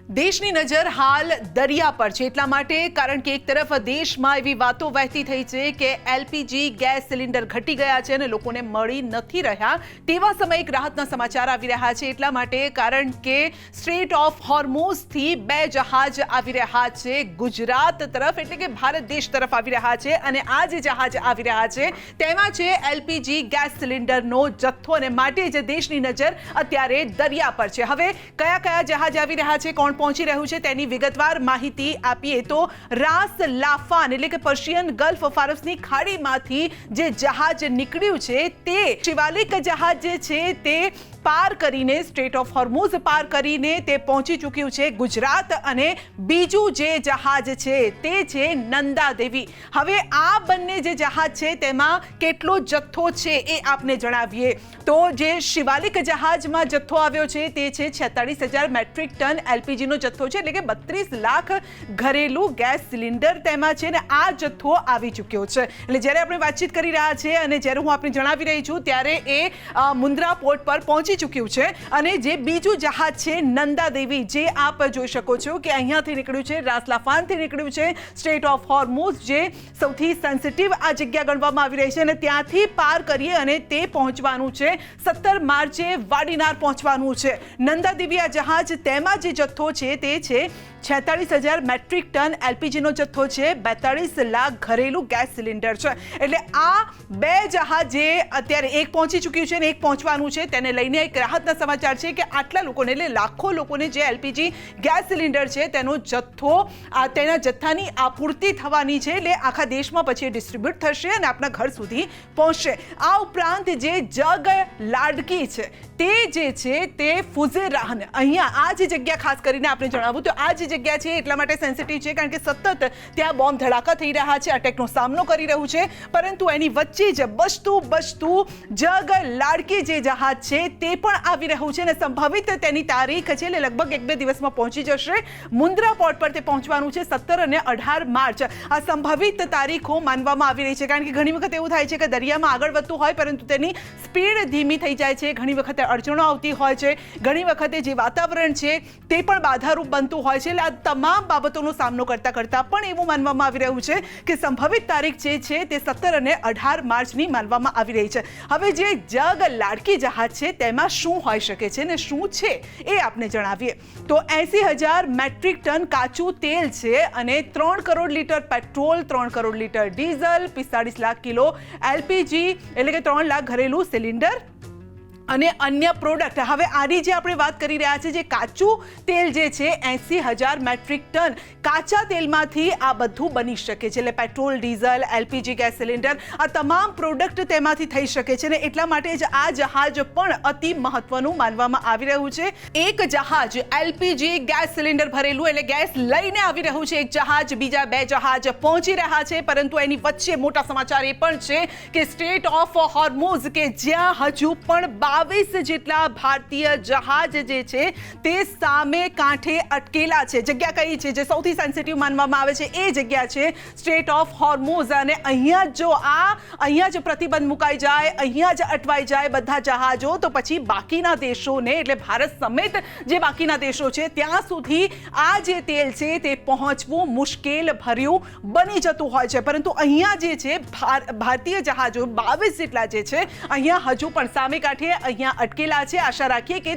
દેશની નજર હાલ દરિયા પર છે, એટલા માટે કારણ કે એક તરફ દેશમાં એવી વાતો વહેતી થઈ છે કે એલપીજી ગેસ સિલિન્ડર ઘટી ગયા છે અને લોકોને મળી નથી રહ્યા. તેવા સમયે એક રાહતના સમાચાર આવી રહ્યા છે, એટલા માટે કારણ કે સ્ટ્રેટ ઓફ હોર્મુઝથી 2 જહાજ આવી રહ્યા છે ગુજરાત તરફ, એટલે કે ભારત દેશ તરફ આવી રહ્યા છે. અને આ જે જહાજ આવી રહ્યા છે તેમાં છે એલપીજી ગેસ સિલિન્ડરનો જથ્થો, અને માટે જ દેશની નજર અત્યારે દરિયા પર છે. હવે કયા કયા જહાજ આવી રહ્યા છે, કોણ પહોંચી રહ્યું છે, તેની વિગતવાર માહિતી આપીએ તો રાસ લાફાન એટલે કે પર્શિયન ગલ્ફ ફારસની ખાડીમાંથી જે જહાજ નીકળ્યું છે તે શિવાલિક જહાજ જે છે તે પાર કરીને સ્ટ્રેટ ઓફ હોર્મુઝ પાર કરીને તે પહોંચી ચૂક્યું છે ગુજરાત. અને બીજું જે જહાજ છે તે છે નંદા દેવી. હવે આ બંને જે જહાજ છે તેમાં કેટલો જથ્થો છે એ આપને જણાવીએ તો જે શિવાલિક જહાજમાં જથ્થો આવ્યો છે તે છે 46,000 મેટ્રિક ટન એલપીજીનો જથ્થો છે, એટલે કે 32 લાખ ઘરેલું ગેસ સિલિન્ડર તેમાં છે ને આ જથ્થો આવી ચૂક્યો છે. એટલે જ્યારે આપણે વાતચીત કરી રહ્યા છે અને જ્યારે હું આપને જણાવી રહી છું ત્યારે એ મુન્દ્રા પોર્ટ પર પહોંચી ચૂક્યું છે. અને જે બીજું જહાજ છે નંદા દેવી, જે આપ જોઈ શકો છો કે અહીંયાથી નીકળ્યું છે, રાસલાફાનથી નીકળ્યું છે સ્ટ્રેટ ઓફ હોર્મુઝ, જે સૌથી સેન્સિટિવ આ જગ્યા ગણવામાં આવી રહી છે, અને ત્યાંથી પાર કરીએ અને તે પહોંચવાનું છે 17 માર્ચે વાડીનાર પહોંચવાનું છે. નંદા દેવી આ જહાજ, તેમાં જે જથ્થો છે તે છે 46,000 મેટ્રિક ટન એલપીજીનો જથ્થો છે, 42 લાખ ઘરેલું ગેસ સિલિન્ડર છે. એટલે આ 2 જહાજ જે અત્યારે એક પહોંચી ચૂક્યું છે અને એક પહોંચવાનું છે, તેને લઈને એક રાહતના સમાચાર છે કે આટલા લોકોને, એટલે લાખો લોકોને જે એલપીજી ગેસ સિલિન્ડર છે તેનો જથ્થો, તેના જથ્થાની આપૂર્તિ થવાની છે. એટલે આખા દેશમાં પછી ડિસ્ટ્રીબ્યુટ થશે અને આપણા ઘર સુધી પહોંચશે. આ ઉપરાંત જે જગ લાડકી છે તે જે છે તે ફુઝેરાહન, અહીંયા આ જે જગ્યા ખાસ કરીને આપણે જણાવું તો આ જે જગ્યા છે એટલા માટે સેન્સિટિવ છે કારણ કે સતત ત્યાં બોમ્બ ધડાકા થઈ રહ્યા છે, અટેકનો સામનો કરી રહ્યું છે. પરંતુ એની વચ્ચે જ બચતું જગ લાડકી જે જહાજ છે તે પણ આવી રહ્યું છે અને સંભવિત તેની તારીખ છે એટલે લગભગ 1-2 દિવસમાં પહોંચી જશે. મુન્દ્રા પોર્ટ પર તે પહોંચવાનું છે 17 અને 18 માર્ચ. આ સંભવિત તારીખો માનવામાં આવી રહી છે કારણ કે ઘણી વખત એવું થાય છે કે દરિયામાં આગળ વધતું હોય પરંતુ તેની સ્પીડ ધીમી થઈ જાય છે, ઘણી વખતે અડચણો આવતી હોય છે, ઘણી વખતે જે વાતાવરણ છે તે પણ બાધારૂપ બનતું હોય છે. એટલે આ તમામ બાબતોનો સામનો કરતા પણ એવું માનવામાં આવી રહ્યું છે કે સંભવિત તારીખ જે છે તે 17 અને 18 માર્ચની માનવામાં આવી રહી છે. હવે જે જગ લાડકી જહાજ છે તેમાં શું હોઈ શકે છે ને શું છે એ આપને જણાવીએ તો 80,000 મેટ્રિક ટન કાચું તેલ છે અને 3 crore litre petrol, 3 crore litre diesel, 45 lakh kilo LPG એટલે કે 3 લાખ ઘરેલું સિલિન્ડર અને અન્ય પ્રોડક્ટ. હવે આની જે આપણે વાત કરી રહ્યા છીએ, જે કાચું તેલ જે છે 80,000 મેટ્રિક ટન કાચા તેલમાંથી આ બધું બની શકે છે, એટલે petrol, diesel, LPG gas cylinder, આ તમામ પ્રોડક્ટ તેમાંથી થઈ શકે છે. ને એટલા માટે જ આ જહાજ પણ અતિ મહત્વનું માનવામાં આવી રહ્યું છે. એક જહાજ એલપીજી ગેસ સિલિન્ડર ભરેલું એટલે ગેસ લઈને આવી રહ્યું છે એક જહાજ, બીજા 2 જહાજ પહોંચી રહ્યા છે. પરંતુ એની વચ્ચે મોટા સમાચાર એ પણ છે કે સ્ટ્રેટ ઓફ હોર્મુઝ કે જ્યાં હજુ પણ 22 જેટલા ભારતીય જહાજ જે છે તે સામે કાંઠે અટકેલા છે. જગ્યા કઈ છે જે સૌથી સેન્સિટિવ માનવામાં આવે છે એ જગ્યા છે સ્ટ્રેટ ઓફ હોર્મુઝ. અને અહીંયા જ પ્રતિબંધ મુકાઈ જાય, અહીંયા જ અટવાઈ જાય બધા જહાજો, તો પછી બાકીના દેશોને એટલે ભારત સમેત જે બાકીના દેશો છે ત્યાં સુધી આ જે તેલ છે તે પહોંચવું મુશ્કેલ ભર્યું બની જતું હોય છે. પરંતુ અહીંયા જે છે ભારતીય જહાજો 22 જેટલા જે છે અહીંયા હજુ પણ સામે કાંઠે અહીંયા અટકેલા છે. આશા રાખીએ કે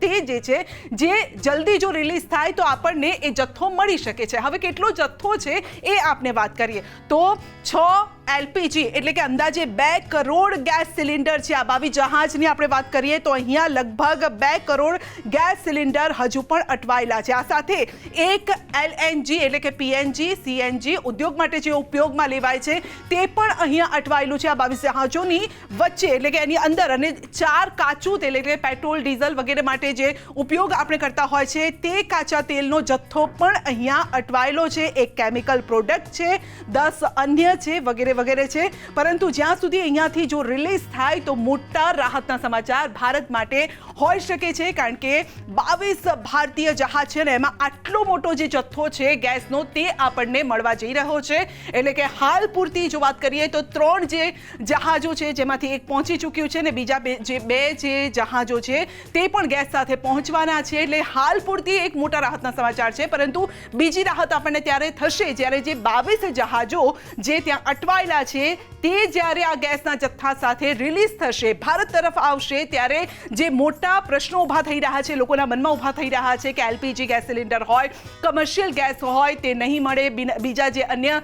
તે જે છે જે જલ્દી જો રિલીઝ થાય તો આપણને એ જથ્થો મળી શકે છે. હવે કેટલો જથ્થો છે એ આપણે વાત કરીએ તો 6 એલપીજી એટલે કે અંદાજે 2 કરોડ ગેસ સિલિન્ડર છે. આ 22 જહાજની આપણે વાત કરીએ તો અહીંયા લગભગ 2 કરોડ ગેસ સિલિન્ડર હજુ પણ અટવાયેલા છે. આ સાથે એક એલએનજી એટલે કે પીએનજી, સીએનજી ઉદ્યોગ માટે જે ઉપયોગમાં લેવાય છે તે પણ અહીંયા અટવાયેલું છે આ 22 જહાજોની વચ્ચે, એટલે કે એની અંદર. અને 4 કાચું તેલ એટલે પેટ્રોલ, ડીઝલ વગેરે માટે જે ઉપયોગ આપણે કરતા હોય છે તે કાચા તેલનો જથ્થો પણ અહીંયા અટવાયેલો છે. એક કેમિકલ પ્રોડક્ટ છે, 10 અન્ય છે વગેરે વગેરે છે, પરંતુ જ્યાં સુધી અહીંયાથી જો રિલીઝ થાય તો મોટા રાહતના સમાચાર ભારત માટે હોઈ શકે છે, કારણ કે 22 ભારતીય જહાજ છે ને એમાં આટલો મોટો જે જથ્થો છે ગેસનો તે આપણને મળવા જઈ રહ્યો છે. એટલે કે હાલ પૂરતી જો વાત કરીએ તો 3 જે જહાજો છે જેમાંથી એક પહોંચી ચૂક્યું છે ને બીજા બે જે જહાજો છે તે પણ ગેસ સાથે પહોંચવાના છે. એટલે હાલ પૂરતી એક મોટા રાહતના સમાચાર છે, પરંતુ બીજી રાહત આપણને ત્યારે થશે જ્યારે જે 22 જહાજો જે ત્યાં અટવાયેલા છે તે જ્યારે આ ગેસના જથ્થા સાથે રિલીઝ થશે, ભારત તરફ આવશે, ત્યારે જે મોટા પ્રશ્નો ઊભા થઈ રહ્યા છે, લોકોના મનમાં ઊભા થઈ રહ્યા છે કે એલપીજી ગેસ સિલિન્ડર હોય, કમર્શિયલ ગેસ હોય તે નહીં મળે, બીજા જે અન્ય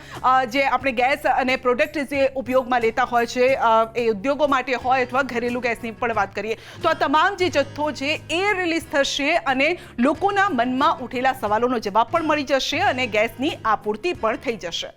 જે આપણે ગેસ અને પ્રોડક્ટ જે ઉપયોગમાં લેતા હોય છે એ ઉદ્યોગો માટે હોય અથવા ઘરેલું ગેસની પણ વાત કરીએ તો આ તમામ જે જથ્થો છે એ રિલીઝ થશે અને લોકોના મનમાં ઉઠેલા સવાલોનો જવાબ પણ મળી જશે અને ગેસની આપૂર્તિ પણ થઈ જશે.